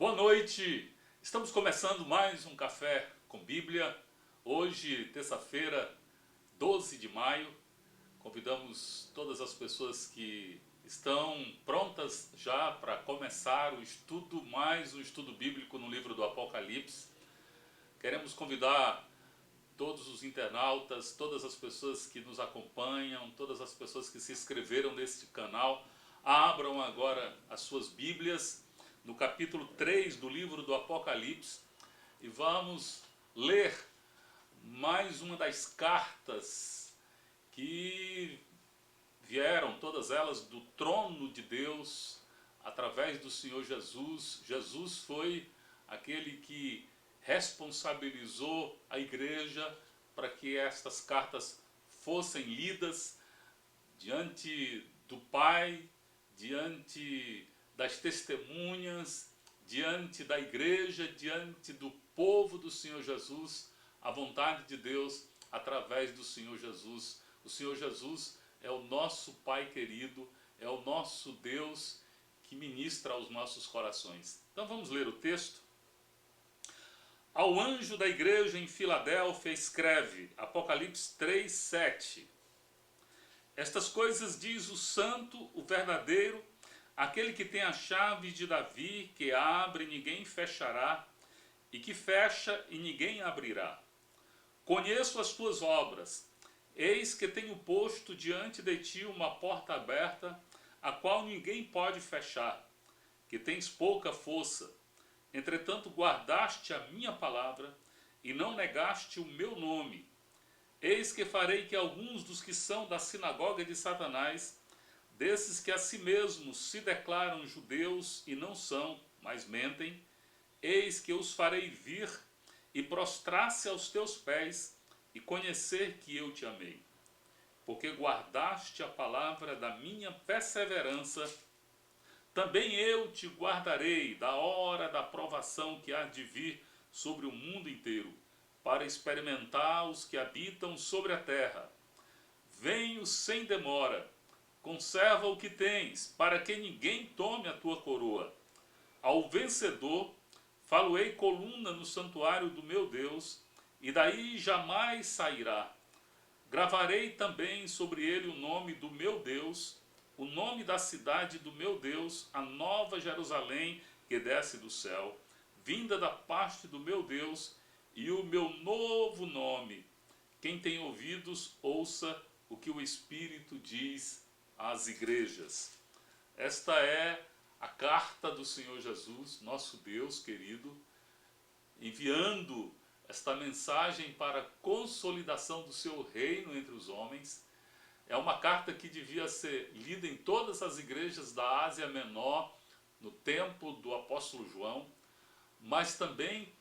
Boa noite! Estamos começando mais um Café com Bíblia. Hoje, terça-feira, 12 de maio. Convidamos todas as pessoas que estão prontas já para começar o estudo, mais um estudo bíblico no livro do Apocalipse. Queremos convidar todos os internautas, todas as pessoas que nos acompanham, todas as pessoas que se inscreveram neste canal, abram agora as suas Bíblias no capítulo 3 do livro do Apocalipse e vamos ler mais uma das cartas que vieram, todas elas do trono de Deus, através do Senhor Jesus. Jesus foi aquele que responsabilizou a igreja para que estas cartas fossem lidas diante do Pai, diante das testemunhas, diante da igreja, diante do povo do Senhor Jesus, a vontade de Deus através do Senhor Jesus. O Senhor Jesus é o nosso Pai querido, é o nosso Deus que ministra aos nossos corações. Então vamos ler o texto. Ao anjo da igreja em Filadélfia escreve, Apocalipse 3, 7. Estas coisas diz o santo, o verdadeiro, aquele que tem a chave de Davi, que abre e ninguém fechará, e que fecha e ninguém abrirá. Conheço as tuas obras, eis que tenho posto diante de ti uma porta aberta, a qual ninguém pode fechar, que tens pouca força. Entretanto guardaste a minha palavra, e não negaste o meu nome. Eis que farei que alguns dos que são da sinagoga de Satanás, desses que a si mesmos se declaram judeus e não são, mas mentem, eis que os farei vir e prostrar-se aos teus pés e conhecer que eu te amei. Porque guardaste a palavra da minha perseverança, também eu te guardarei da hora da provação que há de vir sobre o mundo inteiro, para experimentar os que habitam sobre a terra. Venho sem demora, conserva o que tens, para que ninguém tome a tua coroa. Ao vencedor, falo-ei coluna no santuário do meu Deus, e daí jamais sairá. Gravarei também sobre ele o nome do meu Deus, o nome da cidade do meu Deus, a nova Jerusalém que desce do céu, vinda da parte do meu Deus, e o meu novo nome. Quem tem ouvidos, ouça o que o Espírito diz às igrejas. Esta é a carta do Senhor Jesus, nosso Deus querido, enviando esta mensagem para a consolidação do seu reino entre os homens. É uma carta que devia ser lida em todas as igrejas da Ásia Menor, no tempo do apóstolo João, mas também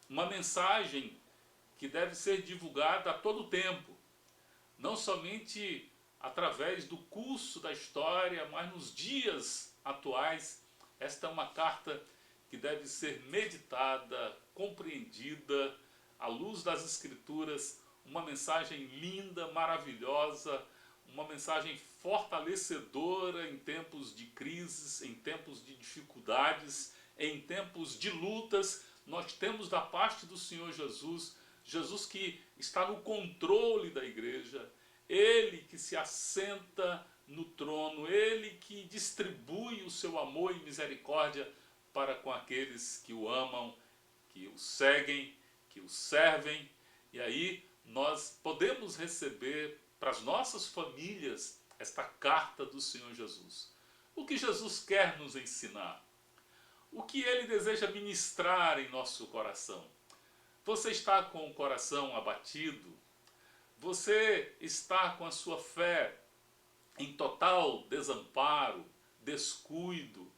uma mensagem que deve ser divulgada a todo tempo, não somente através do curso da história, mas nos dias atuais. Esta é uma carta que deve ser meditada, compreendida, à luz das Escrituras, uma mensagem linda, maravilhosa, uma mensagem fortalecedora em tempos de crises, em tempos de dificuldades, em tempos de lutas. Nós temos da parte do Senhor Jesus, Jesus que está no controle da igreja, Ele que se assenta no trono, Ele que distribui o seu amor e misericórdia para com aqueles que o amam, que o seguem, que o servem. E aí nós podemos receber para as nossas famílias esta carta do Senhor Jesus. O que Jesus quer nos ensinar? O que Ele deseja ministrar em nosso coração? Você está com o coração abatido? Você está com a sua fé em total desamparo, descuido?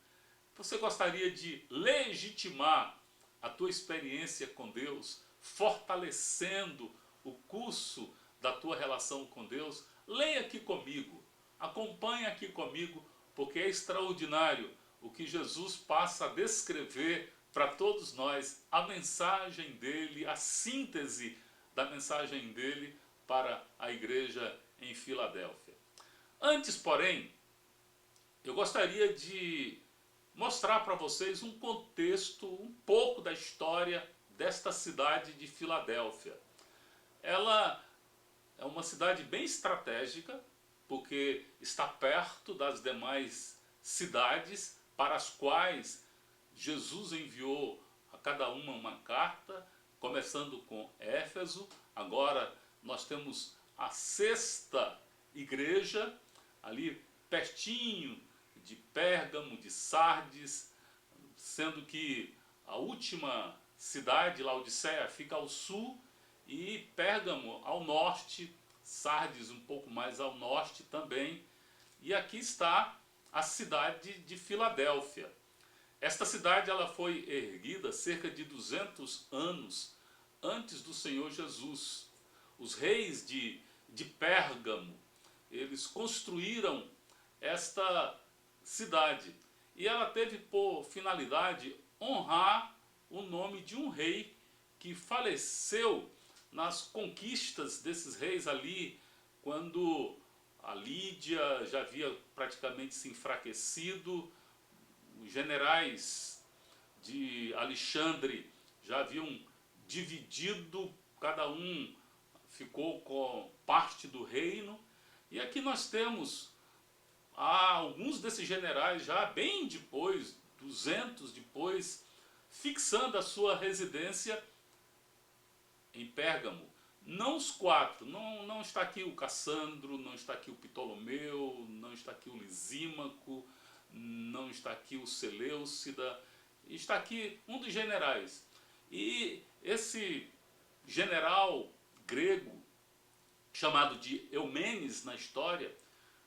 Você gostaria de legitimar a tua experiência com Deus, fortalecendo o curso da tua relação com Deus? Leia aqui comigo, acompanhe aqui comigo, porque é extraordinário o que Jesus passa a descrever para todos nós, a mensagem dele, a síntese da mensagem dele para a igreja em Filadélfia. Antes, porém, eu gostaria de mostrar para vocês um contexto, um pouco da história desta cidade de Filadélfia. Ela é uma cidade bem estratégica, porque está perto das demais cidades para as quais Jesus enviou a cada uma carta, começando com Éfeso. Agora nós temos a sexta igreja, ali pertinho de Pérgamo, de Sardes, sendo que a última cidade, Laodiceia, fica ao sul e Pérgamo ao norte, Sardes um pouco mais ao norte também. E aqui está a cidade de Filadélfia. Esta cidade ela foi erguida cerca de 200 anos antes do Senhor Jesus. Os reis de Pérgamo, eles construíram esta cidade e ela teve por finalidade honrar o nome de um rei que faleceu nas conquistas desses reis ali, quando a Lídia já havia praticamente se enfraquecido, os generais de Alexandre já haviam dividido, cada um ficou com parte do reino, e aqui nós temos alguns desses generais já bem depois, 200 depois, fixando a sua residência em Pérgamo. Não os quatro, não está aqui o Cassandro, não está aqui o Ptolomeu, não está aqui o Lisímaco, não está aqui o Seleucida, está aqui um dos generais. E esse general grego, chamado de Eumenes na história,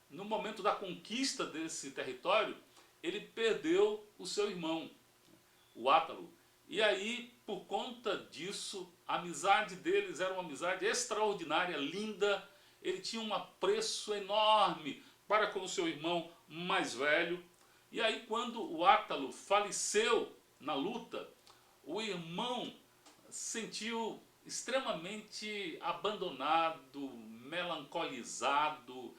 no momento da conquista desse território, ele perdeu o seu irmão, o Átalo. E aí, por conta disso, a amizade deles era uma amizade extraordinária, linda. Ele tinha um apreço enorme para com o seu irmão mais velho. E aí, quando o Átalo faleceu na luta, o irmão sentiu extremamente abandonado, melancolizado.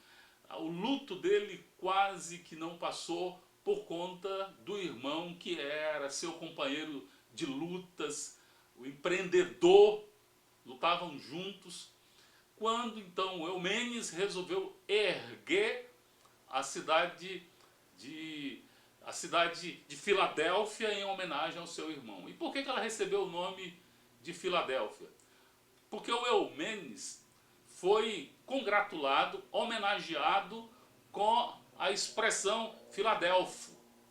O luto dele quase que não passou por conta do irmão que era seu companheiro de lutas, o empreendedor, lutavam juntos. Quando então Eumenes resolveu erguer a cidade de Filadélfia em homenagem ao seu irmão. E por que ela recebeu o nome de Filadélfia? Porque o Eumenes foi congratulado, homenageado com a expressão Filadelfo,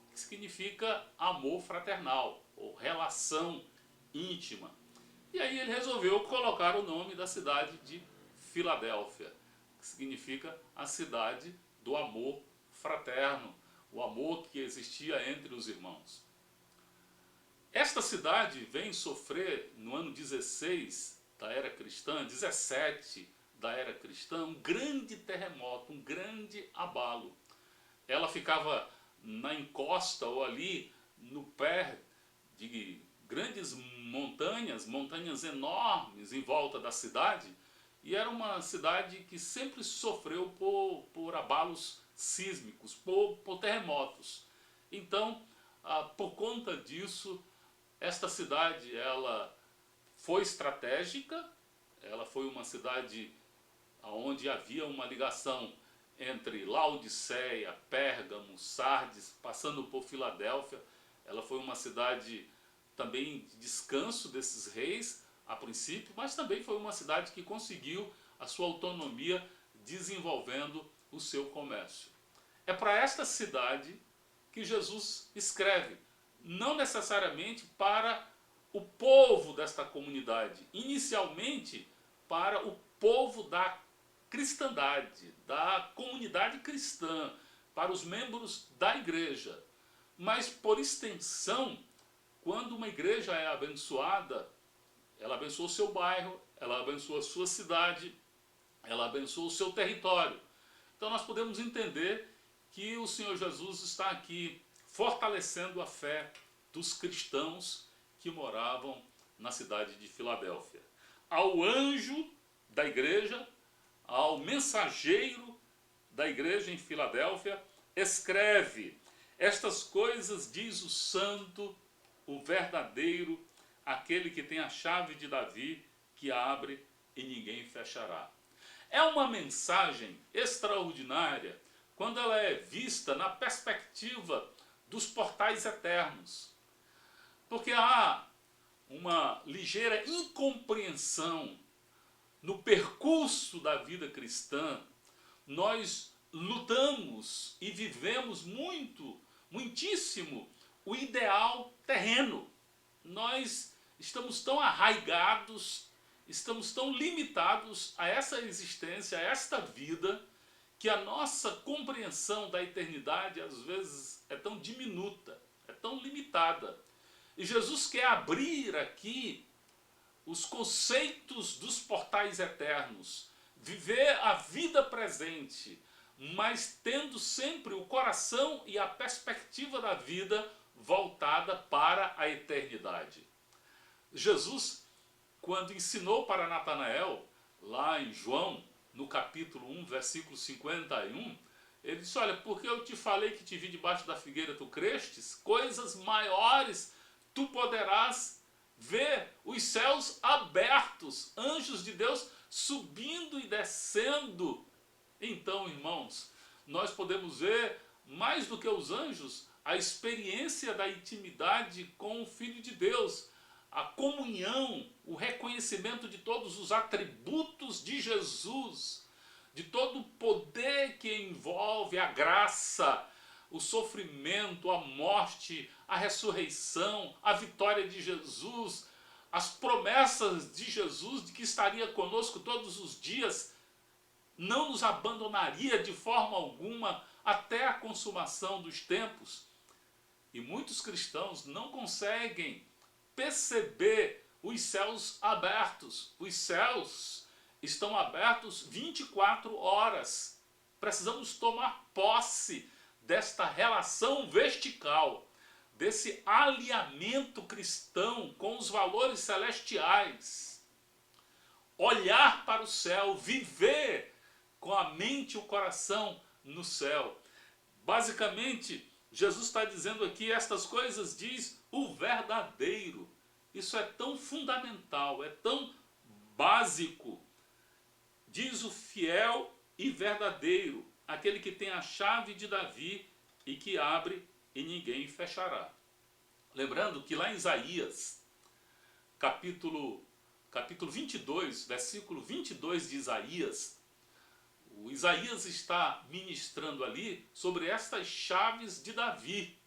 que significa amor fraternal ou relação íntima. E aí ele resolveu colocar o nome da cidade de Filadélfia, que significa a cidade do amor fraterno, o amor que existia entre os irmãos. Esta cidade vem sofrer no ano 16 da era cristã, 17 da era cristã, um grande terremoto, um grande abalo. Ela ficava na encosta ou ali no pé de grandes montanhas, montanhas enormes em volta da cidade, e era uma cidade que sempre sofreu por abalos sísmicos, por terremotos. Então, por conta disso, esta cidade ela foi estratégica, ela foi uma cidade onde havia uma ligação entre Laodiceia, Pérgamo, Sardes, passando por Filadélfia. Ela foi uma cidade também de descanso desses reis a princípio, mas também foi uma cidade que conseguiu a sua autonomia desenvolvendo o seu comércio. É para esta cidade que Jesus escreve, não necessariamente para o povo desta comunidade, inicialmente para o povo da cristandade, da comunidade cristã, para os membros da igreja. Mas por extensão, quando uma igreja é abençoada, ela abençoa o seu bairro, ela abençoa a sua cidade, ela abençoa o seu território. Então nós podemos entender que o Senhor Jesus está aqui fortalecendo a fé dos cristãos que moravam na cidade de Filadélfia. Ao anjo da igreja, ao mensageiro da igreja em Filadélfia, escreve: Estas coisas diz o santo, o verdadeiro, aquele que tem a chave de Davi, que abre e ninguém fechará. É uma mensagem extraordinária quando ela é vista na perspectiva dos portais eternos. Porque há uma ligeira incompreensão no percurso da vida cristã. Nós lutamos e vivemos muitíssimo o ideal terreno. Nós estamos tão arraigados, estamos tão limitados a essa existência, a esta vida, que a nossa compreensão da eternidade às vezes é tão diminuta, é tão limitada. E Jesus quer abrir aqui os conceitos dos portais eternos, viver a vida presente, mas tendo sempre o coração e a perspectiva da vida voltada para a eternidade. Jesus, quando ensinou para Natanael, lá em João, no capítulo 1, versículo 51, ele disse: olha, porque eu te falei que te vi debaixo da figueira, tu crestes, coisas maiores tu poderás ver, os céus abertos, anjos de Deus subindo e descendo. Então, irmãos, nós podemos ver, mais do que os anjos, a experiência da intimidade com o Filho de Deus, a comunhão, o reconhecimento de todos os atributos de Jesus, de todo o poder que envolve a graça, o sofrimento, a morte, a ressurreição, a vitória de Jesus, as promessas de Jesus de que estaria conosco todos os dias, não nos abandonaria de forma alguma até a consumação dos tempos. E muitos cristãos não conseguem perceber os céus abertos. Os céus estão abertos 24 horas. Precisamos tomar posse desta relação vertical, desse alinhamento cristão com os valores celestiais. Olhar para o céu, viver com a mente e o coração no céu. Basicamente, Jesus está dizendo aqui, estas coisas diz o verdadeiro. Isso é tão fundamental, é tão básico. Diz o fiel e verdadeiro, aquele que tem a chave de Davi e que abre e ninguém fechará. Lembrando que lá em Isaías, capítulo 22, versículo 22 de Isaías, o Isaías está ministrando ali sobre estas chaves de Davi.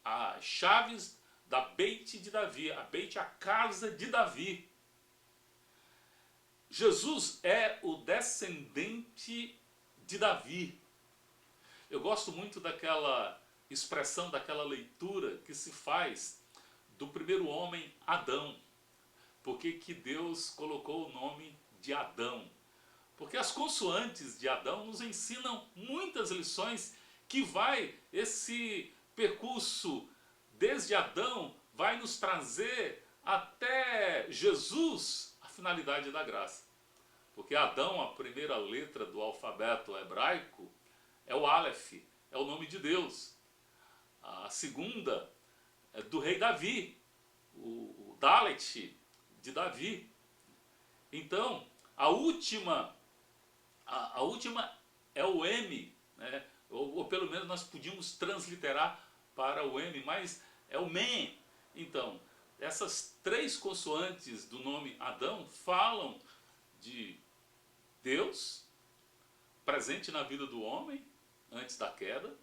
As chaves da Beit de Davi, a Beit, a casa de Davi. Jesus é o descendente de Davi. Eu gosto muito daquela expressão, daquela leitura que se faz do primeiro homem, Adão. Por que Deus colocou o nome de Adão? Porque as consoantes de Adão nos ensinam muitas lições que vai, esse percurso desde Adão, vai nos trazer até Jesus, a finalidade da graça. Porque Adão, a primeira letra do alfabeto hebraico, é o Aleph, é o nome de Deus. A segunda é do rei Davi, o Dalet de Davi. Então, a última é o M, né? ou pelo menos nós podíamos transliterar para o M, mas é o Men. Então, essas três consoantes do nome Adão falam de Deus, presente na vida do homem, antes da queda.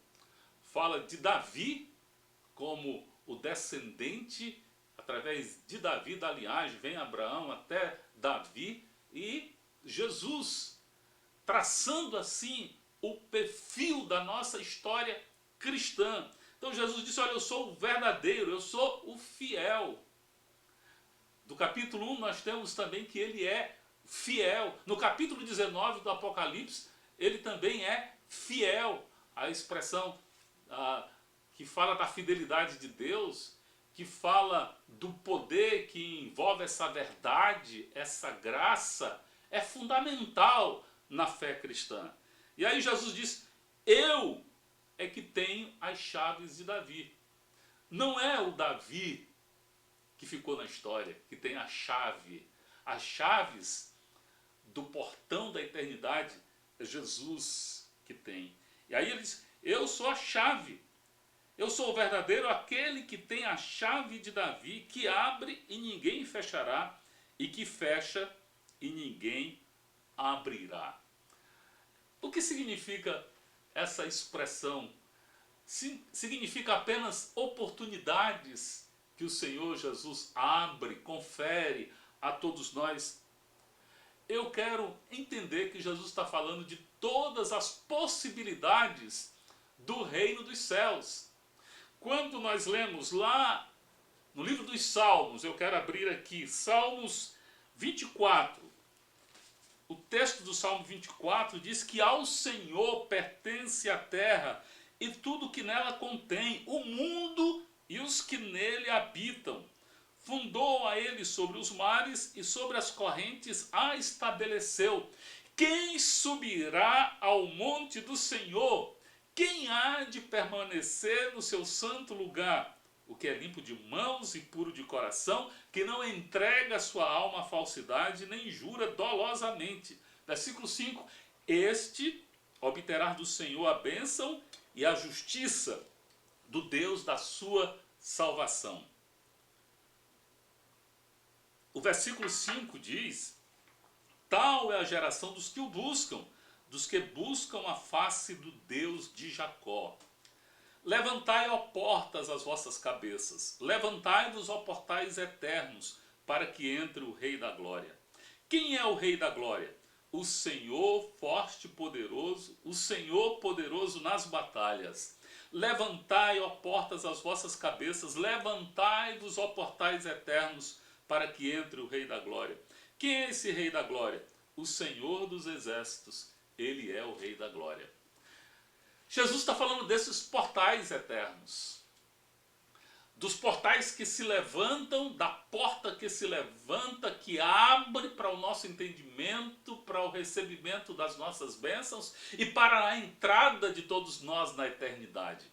Fala de Davi, como o descendente, através de Davi, da linhagem, vem Abraão até Davi, e Jesus, traçando assim o perfil da nossa história cristã. Então Jesus disse, olha, eu sou o verdadeiro, eu sou o fiel. Do capítulo 1 nós temos também que ele é fiel. No capítulo 19 do Apocalipse, ele também é fiel. A expressão que fala da fidelidade de Deus, que fala do poder que envolve essa verdade, essa graça, é fundamental na fé cristã. E aí Jesus diz, eu é que tem as chaves de Davi. Não é o Davi que ficou na história, que tem a chave. As chaves do portão da eternidade é Jesus que tem. E aí ele diz, eu sou a chave. Eu sou o verdadeiro, aquele que tem a chave de Davi, que abre e ninguém fechará, e que fecha e ninguém abrirá. O que significa essa expressão? Significa apenas oportunidades que o Senhor Jesus abre, confere a todos nós. Eu quero entender que Jesus está falando de todas as possibilidades do reino dos céus. Quando nós lemos lá no livro dos Salmos, eu quero abrir aqui, Salmos 24. O texto do Salmo 24 diz que ao Senhor pertence a terra e tudo que nela contém, o mundo e os que nele habitam. Fundou a ele sobre os mares e sobre as correntes a estabeleceu. Quem subirá ao monte do Senhor? Quem há de permanecer no seu santo lugar? O que é limpo de mãos e puro de coração, que não entrega sua alma à falsidade, nem jura dolosamente. Versículo 5. Este obterá do Senhor a bênção e a justiça do Deus da sua salvação. O versículo 5 diz, tal é a geração dos que o buscam, dos que buscam a face do Deus de Jacó. Levantai, ó portas, as vossas cabeças, levantai-vos, ó portais eternos, para que entre o Rei da Glória. Quem é o Rei da Glória? O Senhor forte e poderoso, o Senhor poderoso nas batalhas. Levantai, ó portas, as vossas cabeças, levantai-vos, ó portais eternos, para que entre o Rei da Glória. Quem é esse Rei da Glória? O Senhor dos Exércitos, ele é o Rei da Glória. Jesus está falando desses portais eternos, dos portais que se levantam, da porta que se levanta, que abre para o nosso entendimento, para o recebimento das nossas bênçãos e para a entrada de todos nós na eternidade.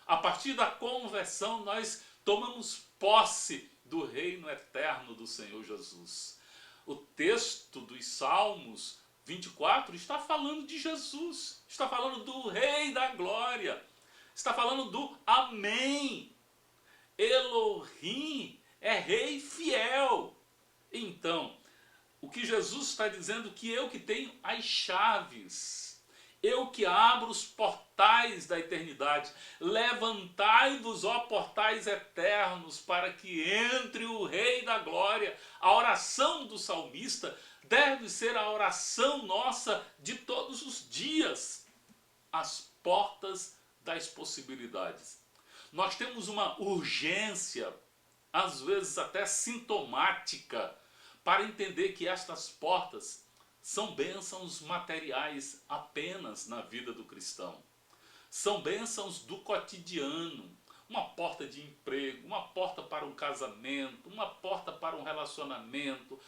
A partir da conversão nós tomamos posse do reino eterno do Senhor Jesus. O texto dos Salmos 24 está falando de Jesus, está falando do Rei da Glória, está falando do Amém. Elohim é Rei fiel. Então, o que Jesus está dizendo que eu que tenho as chaves, eu que abro os portais da eternidade, levantai-vos, ó portais eternos, para que entre o Rei da Glória. A oração do salmista deve ser a oração nossa de todos os dias. As portas das possibilidades. Nós temos uma urgência, às vezes até sintomática, para entender que estas portas são bênçãos materiais apenas na vida do cristão. São bênçãos do cotidiano. Uma porta de emprego, uma porta para um casamento, uma porta para um relacionamento,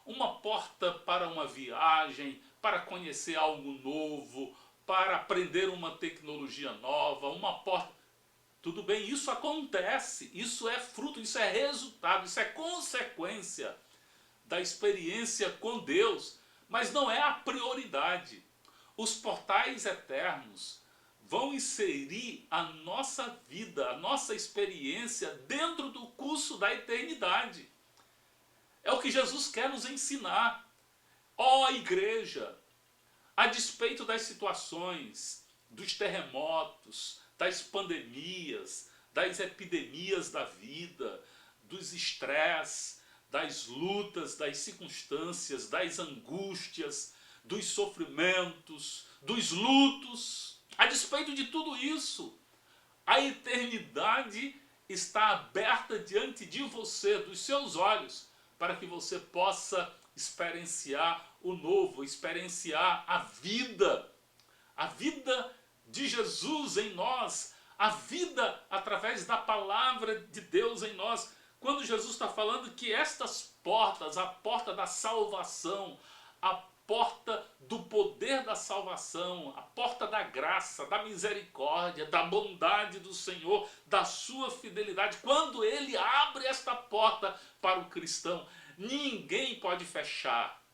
uma porta para uma viagem, para conhecer algo novo, para aprender uma tecnologia nova, uma porta... Tudo bem, isso acontece, isso é fruto, isso é resultado, isso é consequência da experiência com Deus, mas não é a prioridade. Os portais eternos vão inserir a nossa vida, a nossa experiência dentro do curso da eternidade. É o que Jesus quer nos ensinar. Ó igreja, a despeito das situações, dos terremotos, das pandemias, das epidemias da vida, dos estresses, das lutas, das circunstâncias, das angústias, dos sofrimentos, dos lutos, a despeito de tudo isso, a eternidade está aberta diante de você, dos seus olhos, para que você possa experienciar o novo, experienciar a vida de Jesus em nós, a vida através da palavra de Deus em nós. Quando Jesus está falando que estas portas, a porta da salvação, a porta do poder da salvação, a porta da graça, da misericórdia, da bondade do Senhor, da sua fidelidade. Quando ele abre esta porta para o cristão, ninguém pode fechar.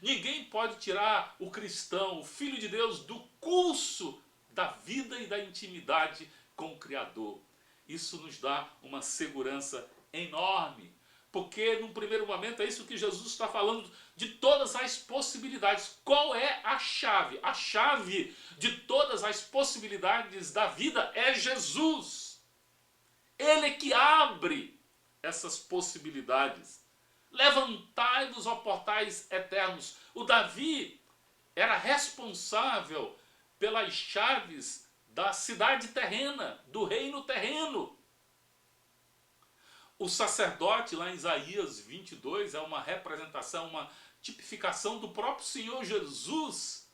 Ninguém pode tirar o cristão, o Filho de Deus, do curso da vida e da intimidade com o Criador. Isso nos dá uma segurança enorme, porque num primeiro momento é isso que Jesus está falando, de todas as possibilidades. Qual é a chave? A chave de todas as possibilidades da vida é Jesus. Ele é que abre essas possibilidades. Levantai-vos, ó portais eternos. O Davi era responsável pelas chaves da cidade terrena, do reino terreno. O sacerdote, lá em Isaías 22, é uma representação, uma tipificação do próprio Senhor Jesus,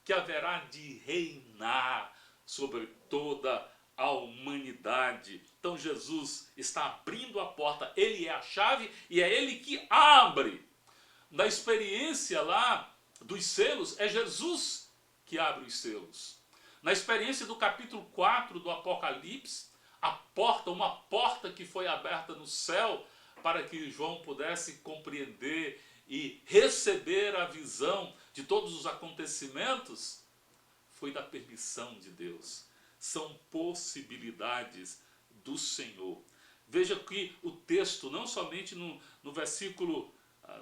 que haverá de reinar sobre toda a humanidade. Então Jesus está abrindo a porta, ele é a chave e é ele que abre. Na experiência lá dos selos, é Jesus que abre os selos. Na experiência do capítulo 4 do Apocalipse, a porta, uma porta que foi aberta no céu para que João pudesse compreender e receber a visão de todos os acontecimentos, foi da permissão de Deus. São possibilidades do Senhor. Veja que o texto, não somente no versículo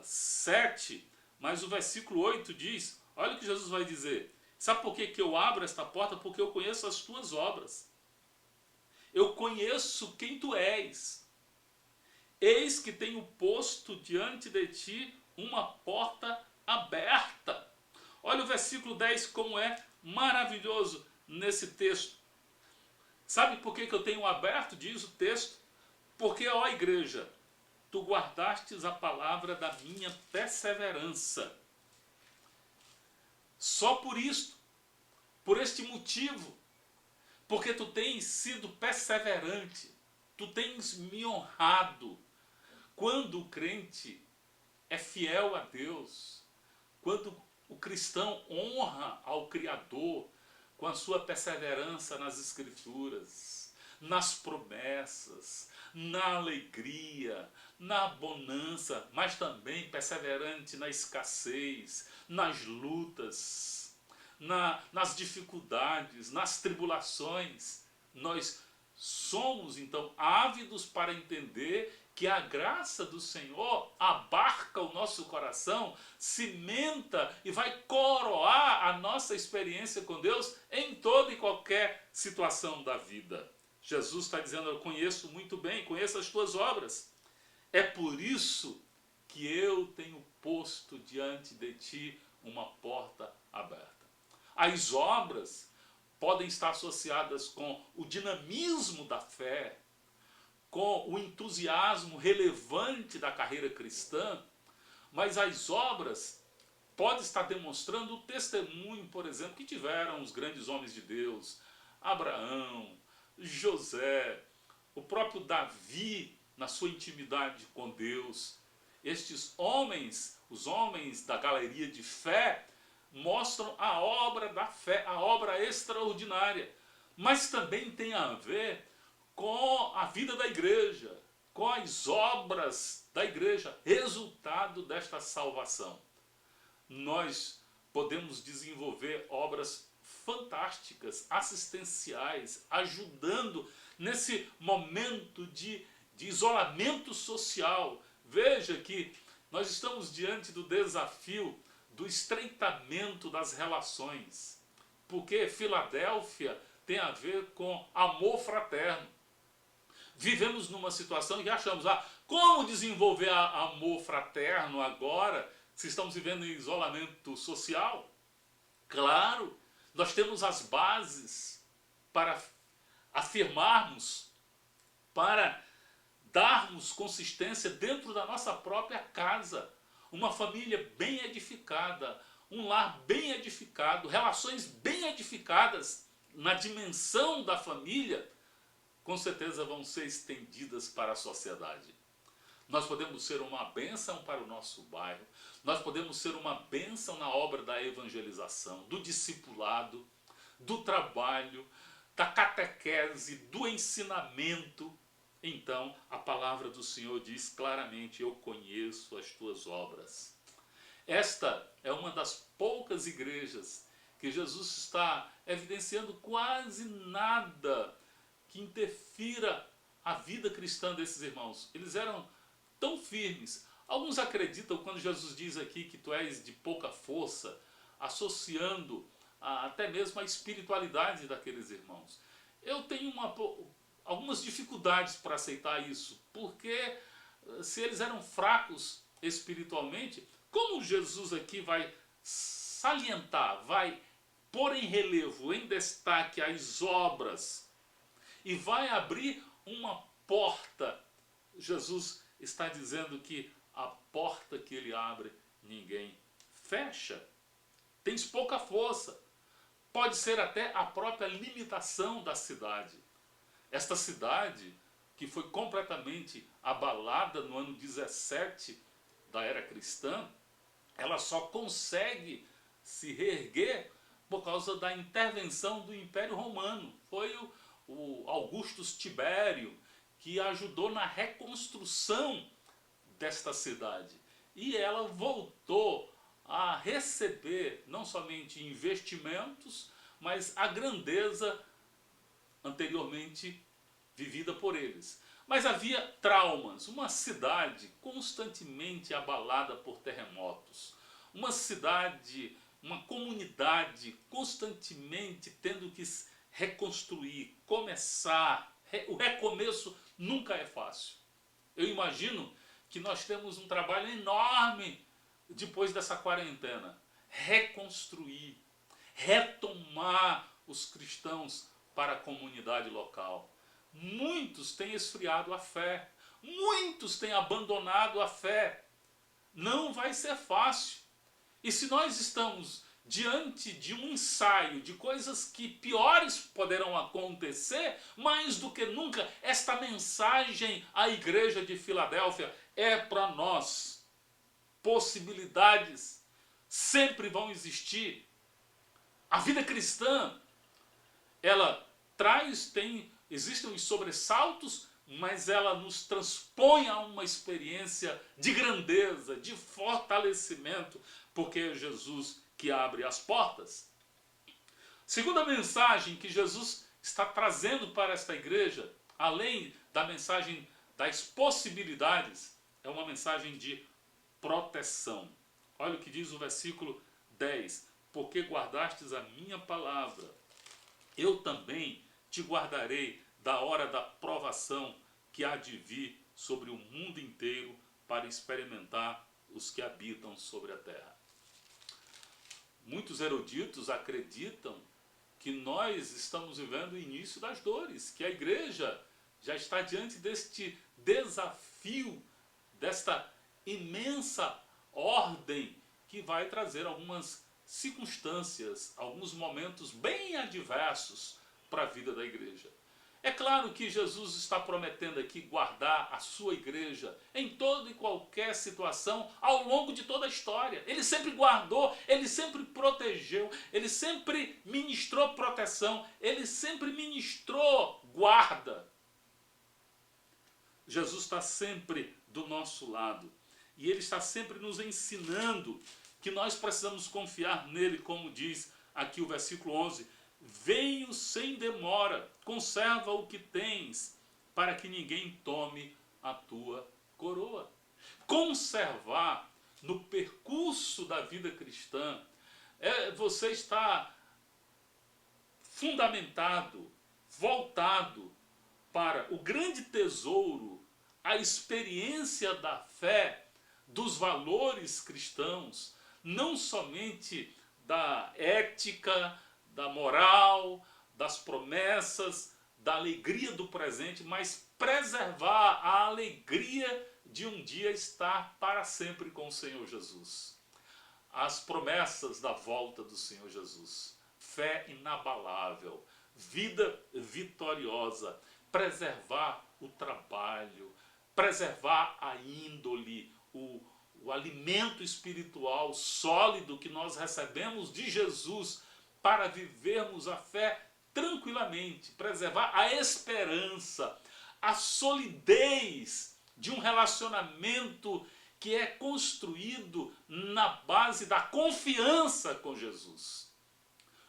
7, mas o versículo 8 diz, olha o que Jesus vai dizer. Sabe por que eu abro esta porta? Porque eu conheço as tuas obras. Eu conheço quem tu és. Eis que tenho posto diante de ti uma porta aberta. Olha o versículo 10 como é maravilhoso nesse texto. Sabe por que eu tenho aberto? Diz o texto. Porque, ó igreja, tu guardastes a palavra da minha perseverança. Só por isto, por este motivo, porque tu tens sido perseverante, tu tens me honrado. Quando o crente é fiel a Deus, quando o cristão honra ao Criador com a sua perseverança nas Escrituras, nas promessas, na alegria, na bonança, mas também perseverante na escassez, nas lutas, nas dificuldades, nas tribulações, nós somos então ávidos para entender que a graça do Senhor abarca o nosso coração, cimenta e vai coroar a nossa experiência com Deus em toda e qualquer situação da vida. Jesus está dizendo, eu conheço muito bem, conheço as tuas obras. É por isso que eu tenho posto diante de ti uma porta aberta. As obras podem estar associadas com o dinamismo da fé, com o entusiasmo relevante da carreira cristã, mas as obras podem estar demonstrando o testemunho, por exemplo, que tiveram os grandes homens de Deus, Abraão, José, o próprio Davi na sua intimidade com Deus. Estes homens, os homens da galeria de fé, mostram a obra da fé, a obra extraordinária, mas também tem a ver com a vida da igreja, com as obras da igreja, resultado desta salvação. Nós podemos desenvolver obras fantásticas, assistenciais, ajudando nesse momento de isolamento social. Veja que nós estamos diante do desafio do estreitamento das relações, porque Filadélfia tem a ver com amor fraterno. Vivemos numa situação que achamos, como desenvolver amor fraterno agora, se estamos vivendo em isolamento social? Claro, nós temos as bases para afirmarmos, para darmos consistência dentro da nossa própria casa. Uma família bem edificada, um lar bem edificado, relações bem edificadas na dimensão da família, com certeza vão ser estendidas para a sociedade. Nós podemos ser uma bênção para o nosso bairro, nós podemos ser uma bênção na obra da evangelização, do discipulado, do trabalho, da catequese, do ensinamento. Então, a palavra do Senhor diz claramente: eu conheço as tuas obras. Esta é uma das poucas igrejas que Jesus está evidenciando quase nada que interfira a vida cristã desses irmãos. Eles eram tão firmes. Alguns acreditam quando Jesus diz aqui que tu és de pouca força, associando até mesmo a espiritualidade daqueles irmãos. Eu tenho algumas dificuldades para aceitar isso, porque se eles eram fracos espiritualmente, como Jesus aqui vai salientar, vai pôr em relevo, em destaque as obras e vai abrir uma porta. Jesus está dizendo que a porta que ele abre, ninguém fecha. Tens pouca força. Pode ser até a própria limitação da cidade. Esta cidade, que foi completamente abalada no ano 17 da era cristã, ela só consegue se reerguer por causa da intervenção do Império Romano. Foi o Augustus Tibério que ajudou na reconstrução desta cidade. E ela voltou a receber não somente investimentos, mas a grandeza anteriormente vivida por eles. Mas havia traumas, uma cidade constantemente abalada por terremotos, uma cidade, uma comunidade constantemente tendo que reconstruir, começar. O recomeço nunca é fácil. Eu imagino que nós temos um trabalho enorme depois dessa quarentena. Reconstruir, retomar os cristãos para a comunidade local. Muitos têm esfriado a fé, muitos têm abandonado a fé. Não vai ser fácil. E se nós estamos diante de um ensaio de coisas que piores poderão acontecer, mais do que nunca, esta mensagem à igreja de Filadélfia é para nós. Possibilidades sempre vão existir. A vida cristã, ela existem os sobressaltos, mas ela nos transpõe a uma experiência de grandeza, de fortalecimento, porque é Jesus que abre as portas. Segunda mensagem que Jesus está trazendo para esta igreja, além da mensagem das possibilidades, é uma mensagem de proteção. Olha o que diz o versículo 10. Porque guardastes a minha palavra, eu também te guardarei da hora da provação que há de vir sobre o mundo inteiro para experimentar os que habitam sobre a terra. Muitos eruditos acreditam que nós estamos vivendo o início das dores, que a igreja já está diante deste desafio, desta imensa ordem que vai trazer algumas circunstâncias, alguns momentos bem adversos para a vida da igreja. É claro que Jesus está prometendo aqui guardar a sua igreja em toda e qualquer situação ao longo de toda a história. Ele sempre guardou, ele sempre protegeu, ele sempre ministrou proteção, ele sempre ministrou guarda. Jesus está sempre do nosso lado e ele está sempre nos ensinando que nós precisamos confiar nele, como diz aqui o versículo 11. Venho sem demora, conserva o que tens, para que ninguém tome a tua coroa. Conservar no percurso da vida cristã, você está fundamentado, voltado para o grande tesouro, a experiência da fé, dos valores cristãos, não somente da ética, da moral, das promessas, da alegria do presente, mas preservar a alegria de um dia estar para sempre com o Senhor Jesus. As promessas da volta do Senhor Jesus, fé inabalável, vida vitoriosa, preservar o trabalho, preservar a índole, o alimento espiritual sólido que nós recebemos de Jesus para vivermos a fé tranquilamente, preservar a esperança, a solidez de um relacionamento que é construído na base da confiança com Jesus.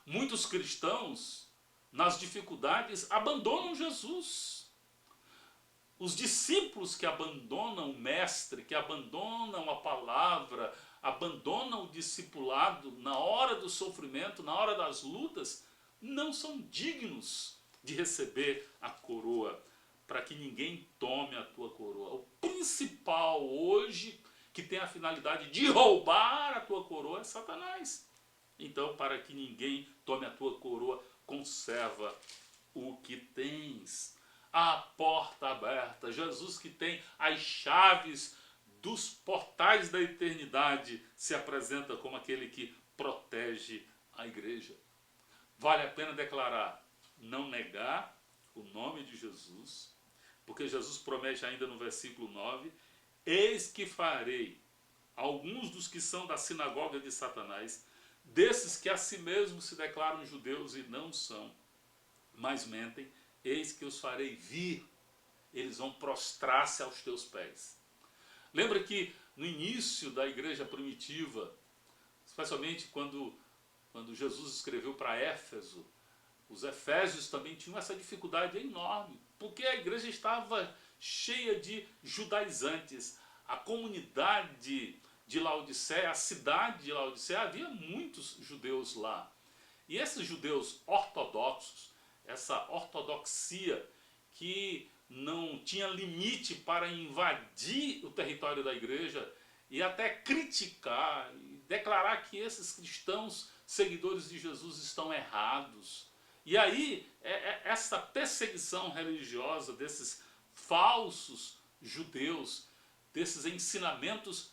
Muitos cristãos, nas dificuldades, abandonam Jesus. Os discípulos que abandonam o mestre, que abandonam a palavra, abandonam o discipulado na hora do sofrimento, na hora das lutas, não são dignos de receber a coroa, para que ninguém tome a tua coroa. O principal hoje, que tem a finalidade de roubar a tua coroa, é Satanás. Então, para que ninguém tome a tua coroa, conserva o que tens. A porta aberta, Jesus que tem as chaves dos portais da eternidade, se apresenta como aquele que protege a igreja. Vale a pena declarar, não negar o nome de Jesus, porque Jesus promete ainda no versículo 9, eis que farei alguns dos que são da sinagoga de Satanás, desses que a si mesmos se declaram judeus e não são, mas mentem, eis que os farei vir, eles vão prostrar-se aos teus pés. Lembra que no início da igreja primitiva, especialmente quando Jesus escreveu para Éfeso, os efésios também tinham essa dificuldade enorme, porque a igreja estava cheia de judaizantes. A comunidade de Laodiceia, a cidade de Laodiceia, havia muitos judeus lá. E esses judeus ortodoxos, essa ortodoxia que não tinha limite para invadir o território da igreja e até criticar e declarar que esses cristãos seguidores de Jesus estão errados. E aí, essa perseguição religiosa desses falsos judeus, desses ensinamentos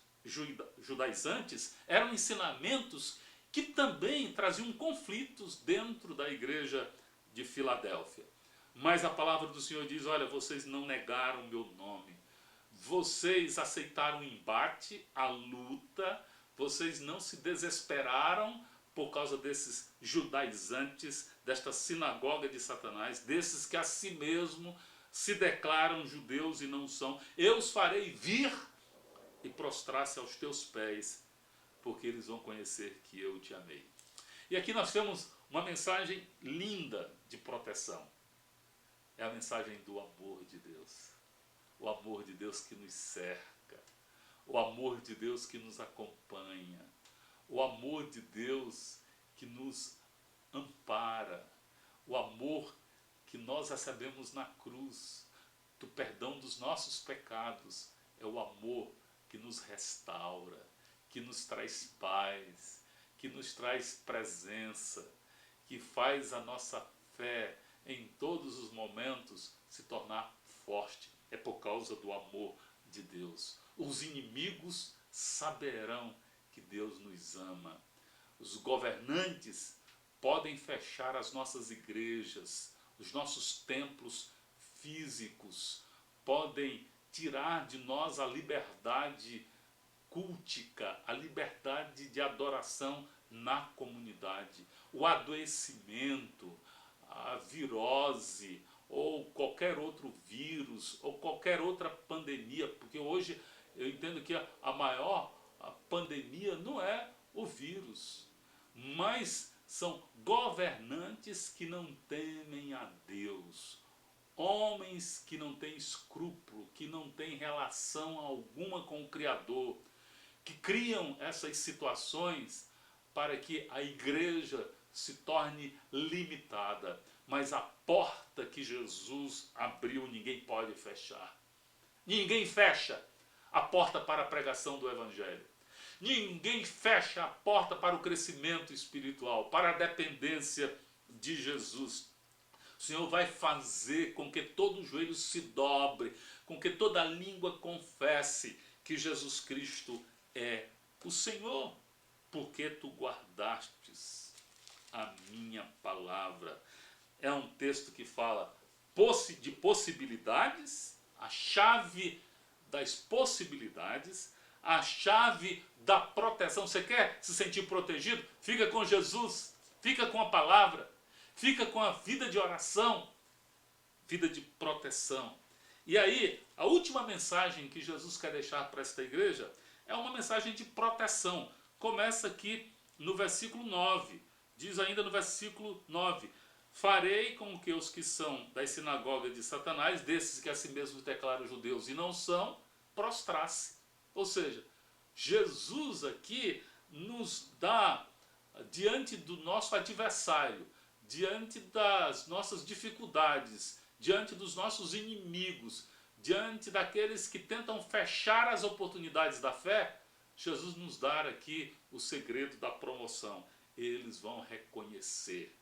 judaizantes, eram ensinamentos que também traziam conflitos dentro da igreja de Filadélfia. Mas a palavra do Senhor diz, olha, vocês não negaram o meu nome, vocês aceitaram o embate, a luta, vocês não se desesperaram por causa desses judaizantes, desta sinagoga de Satanás, desses que a si mesmo se declaram judeus e não são. Eu os farei vir e prostrar-se aos teus pés, porque eles vão conhecer que eu te amei. E aqui nós temos uma mensagem linda de proteção. É a mensagem do amor de Deus. O amor de Deus que nos cerca. O amor de Deus que nos acompanha. O amor de Deus que nos ampara. O amor que nós recebemos na cruz, do perdão dos nossos pecados. É o amor que nos restaura, que nos traz paz, que nos traz presença, que faz a nossa fé em todos os momentos se tornar forte. É por causa do amor de Deus. Os inimigos saberão que Deus nos ama. Os governantes podem fechar as nossas igrejas, os nossos templos físicos, podem tirar de nós a liberdade cultica, a liberdade de adoração na comunidade, o adoecimento, a virose, ou qualquer outro vírus, ou qualquer outra pandemia, porque hoje eu entendo que a maior pandemia não é o vírus, mas são governantes que não temem a Deus, homens que não têm escrúpulo, que não têm relação alguma com o Criador, que criam essas situações para que a igreja se torne limitada. Mas a porta que Jesus abriu, ninguém pode fechar. Ninguém fecha a porta para a pregação do Evangelho. Ninguém fecha a porta para o crescimento espiritual, para a dependência de Jesus. O Senhor vai fazer com que todo joelho se dobre, com que toda língua confesse que Jesus Cristo é o Senhor, porque tu guardastes a minha palavra. É um texto que fala de possibilidades, a chave das possibilidades, a chave da proteção. Você quer se sentir protegido? Fica com Jesus, fica com a palavra, fica com a vida de oração, vida de proteção. E aí, a última mensagem que Jesus quer deixar para esta igreja é uma mensagem de proteção. Começa aqui no versículo 9. Diz ainda no versículo 9: farei com que os que são das sinagogas de Satanás, desses que a si mesmos declaram judeus e não são, prostrasse. Ou seja, Jesus aqui nos dá, diante do nosso adversário, diante das nossas dificuldades, diante dos nossos inimigos, diante daqueles que tentam fechar as oportunidades da fé, Jesus nos dá aqui o segredo da promoção. Eles vão reconhecer.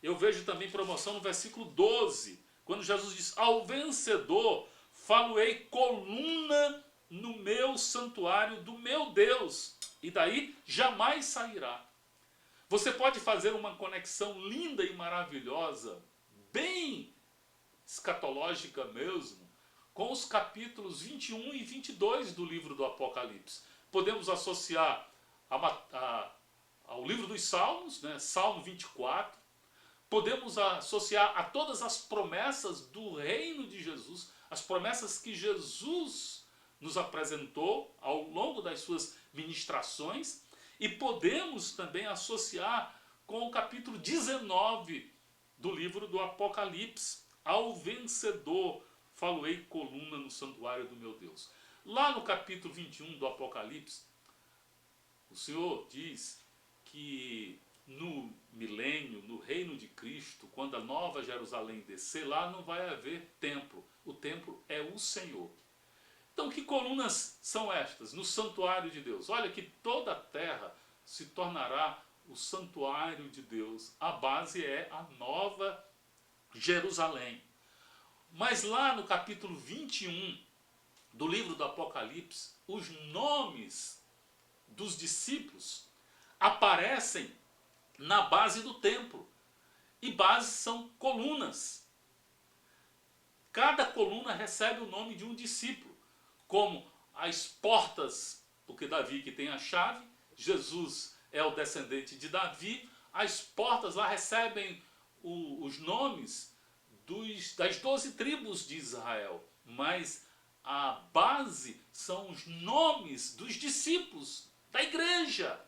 Eu vejo também promoção no versículo 12, quando Jesus diz: ao vencedor falo-ei coluna no meu santuário do meu Deus, e daí jamais sairá. Você pode fazer uma conexão linda e maravilhosa, bem escatológica mesmo, com os capítulos 21 e 22 do livro do Apocalipse. Podemos associar ao livro dos Salmos, né? Salmo 24. Podemos associar a todas as promessas do reino de Jesus, as promessas que Jesus nos apresentou ao longo das suas ministrações, e podemos também associar com o capítulo 19 do livro do Apocalipse: ao vencedor falo-ei coluna no santuário do meu Deus. Lá no capítulo 21 do Apocalipse, o Senhor diz que no milênio, no reino de Cristo, quando a nova Jerusalém descer, lá não vai haver templo. O templo é o Senhor. Então, que colunas são estas no santuário de Deus? Olha que toda a terra se tornará o santuário de Deus. A base é a nova Jerusalém. Mas lá no capítulo 21 do livro do Apocalipse, os nomes dos discípulos aparecem na base do templo. E bases são colunas. Cada coluna recebe o nome de um discípulo, como as portas, porque Davi que tem a chave, Jesus é o descendente de Davi, as portas lá recebem os nomes das 12 tribos de Israel, mas a base são os nomes dos discípulos da igreja.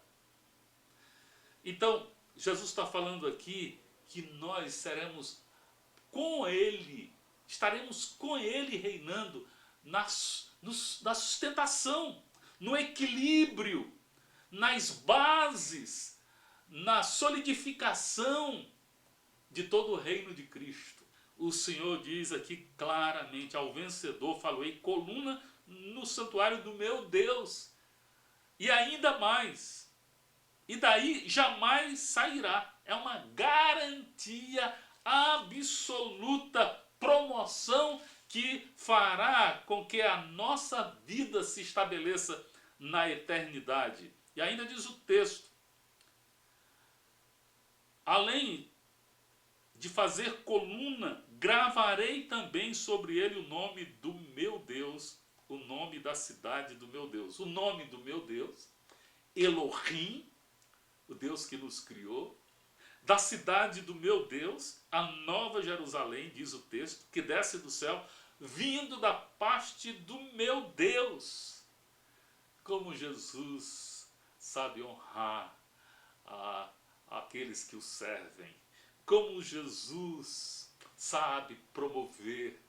Então, Jesus está falando aqui que nós seremos com Ele, estaremos com Ele reinando na sustentação, no equilíbrio, nas bases, na solidificação de todo o reino de Cristo. O Senhor diz aqui claramente: ao vencedor falo-ei coluna no santuário do meu Deus. E ainda mais, e daí jamais sairá. É uma garantia absoluta, promoção que fará com que a nossa vida se estabeleça na eternidade. E ainda diz o texto: além de fazer coluna, gravarei também sobre ele o nome do meu Deus, o nome da cidade do meu Deus. O nome do meu Deus, Elohim, o Deus que nos criou, da cidade do meu Deus, a nova Jerusalém, diz o texto, que desce do céu, vindo da parte do meu Deus. Como Jesus sabe honrar aqueles que o servem. Como Jesus sabe promover.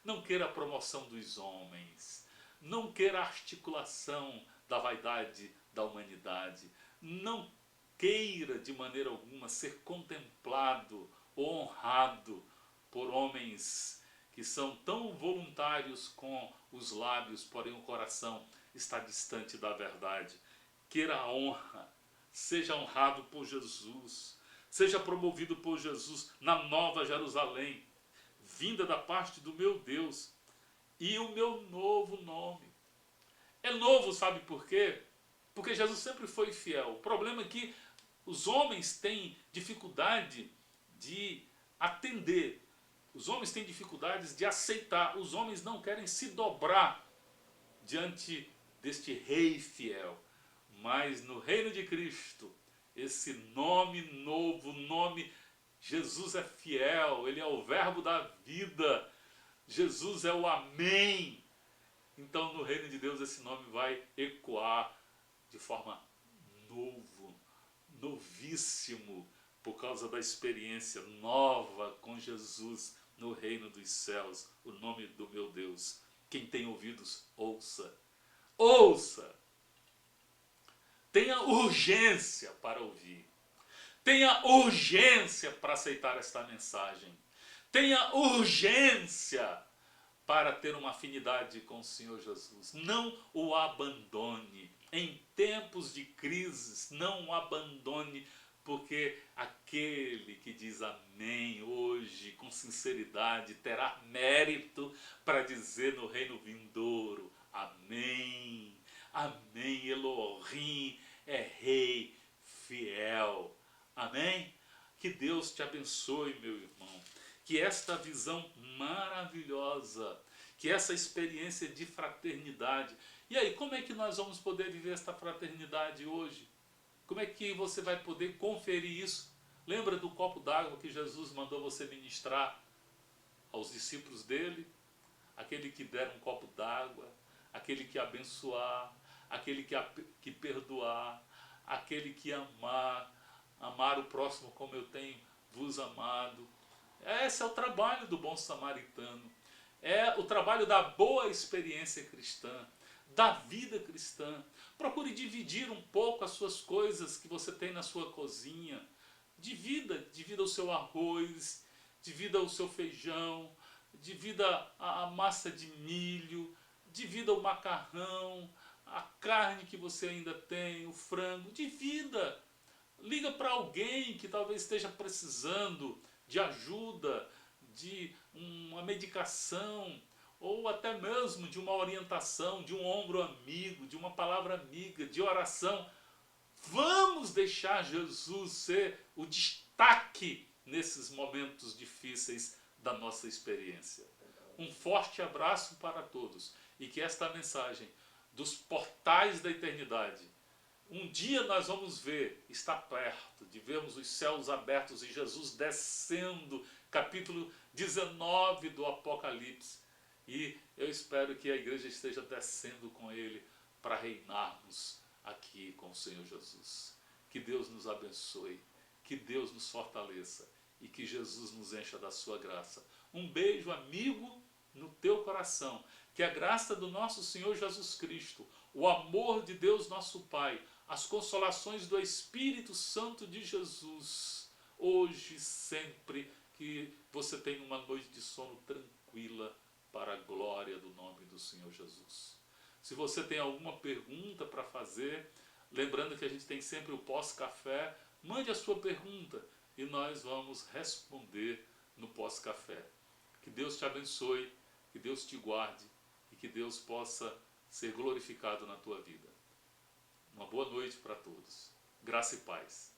Não queira a promoção dos homens. Não queira a articulação da vaidade da humanidade. Não queira de maneira alguma ser contemplado ou honrado por homens que são tão voluntários com os lábios, porém o coração está distante da verdade. Queira a honra, seja honrado por Jesus, seja promovido por Jesus na nova Jerusalém, vinda da parte do meu Deus, e o meu novo nome. É novo, sabe por quê? Porque Jesus sempre foi fiel. O problema é que os homens têm dificuldade de atender, os homens têm dificuldades de aceitar, os homens não querem se dobrar diante deste Rei fiel. Mas no reino de Cristo, esse nome novo, nome Jesus é fiel, Ele é o verbo da vida, Jesus é o Amém. Então no reino de Deus esse nome vai ecoar de forma novíssimo, por causa da experiência nova com Jesus no reino dos céus, o nome do meu Deus. Quem tem ouvidos, ouça. Ouça! Tenha urgência para ouvir. Tenha urgência para aceitar esta mensagem. Tenha urgência para ter uma afinidade com o Senhor Jesus. Não o abandone. Em tempos de crises, não o abandone, porque aquele que diz amém hoje, com sinceridade, terá mérito para dizer no reino vindouro, amém, amém, Elohim é Rei fiel, amém? Que Deus te abençoe, meu irmão, que esta visão maravilhosa, que essa experiência de fraternidade. E aí, como é que nós vamos poder viver esta fraternidade hoje? Como é que você vai poder conferir isso? Lembra do copo d'água que Jesus mandou você ministrar aos discípulos dele? Aquele que der um copo d'água, aquele que abençoar, aquele que perdoar, aquele que amar o próximo como eu tenho vos amado. Esse é o trabalho do bom samaritano. É o trabalho da boa experiência cristã, da vida cristã. Procure dividir um pouco as suas coisas que você tem na sua cozinha. Divida o seu arroz, divida o seu feijão, divida a massa de milho, divida o macarrão, a carne que você ainda tem, o frango, divida. Liga para alguém que talvez esteja precisando de ajuda, de uma medicação, ou até mesmo de uma orientação, de um ombro amigo, de uma palavra amiga, de oração. Vamos deixar Jesus ser o destaque nesses momentos difíceis da nossa experiência. Um forte abraço para todos e que esta mensagem dos portais da eternidade, um dia nós vamos ver, está perto de vermos os céus abertos e Jesus descendo, capítulo 19 do Apocalipse. E eu espero que a igreja esteja descendo com ele para reinarmos aqui com o Senhor Jesus. Que Deus nos abençoe, que Deus nos fortaleça e que Jesus nos encha da sua graça. Um beijo amigo no teu coração. Que a graça do nosso Senhor Jesus Cristo, o amor de Deus nosso Pai, as consolações do Espírito Santo de Jesus, hoje e sempre, que você tenha uma noite de sono tranquila para a glória do nome do Senhor Jesus. Se você tem alguma pergunta para fazer, lembrando que a gente tem sempre o pós-café, mande a sua pergunta e nós vamos responder no pós-café. Que Deus te abençoe, que Deus te guarde e que Deus possa ser glorificado na tua vida. Uma boa noite para todos. Graça e paz.